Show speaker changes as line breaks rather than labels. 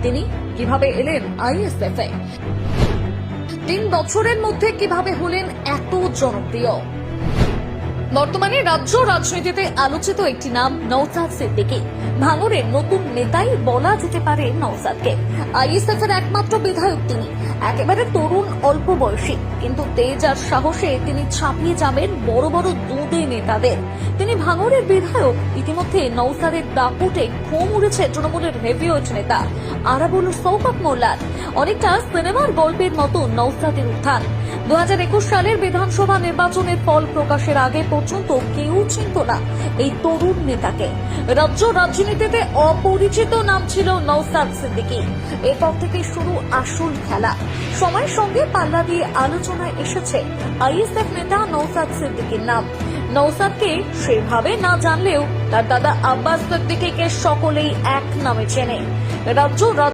তিনি কিভাবে এলেন আইএসএফ এ, 3 বছরের মধ্যে কিভাবে হলেন এত জনপ্রিয়। বর্তমানে রাজ্য রাজনীতিতে আলোচিত একটি নাম নওশাদ সিদ্দিকী। ভাঙড়ের নতুন নেতাই বলা যেতে পারে নওশাদকে। আইএসএফ এর একমাত্র বিধায়ক তিনি, একেবারে তরুণ, অল্প বয়সী, কিন্তু তেজ আর সাহসে তিনি ছাপিয়ে যাবেন বড় বড় দুঁদে নেতাদের। তিনি ভাঙড়ের বিধায়ক। ইতিমধ্যে নওশাদের দাপুটে ঘুম উড়েছে তৃণমূলের হেভিওয়েট নেতা আরাবুল শওকত মোল্লার। অনেকটা সিনেমার গল্পের মতো নওশাদের উত্থান। 2021 সালের বিধানসভা নির্বাচনের ফল প্রকাশের আগে পর্যন্ত কেউ চিনত না এই তরুণ নেতাকে। রাজ্য রাজনীতিতে অপরিচিত নাম ছিল নওশাদ সিদ্দিকী। এরপর থেকে শুরু আসল খেলা। সময়ের সঙ্গে পাল্লা দিয়ে আলোচনায় এসেছে আইএসএফ নেতা নওশাদ সিদ্দিকীর নাম। নওশাদকে সেভাবে না জানলেও তার দাদা আব্বাস সিদ্দিকীকে সকলেই এক নামে চেনে। রাজ্য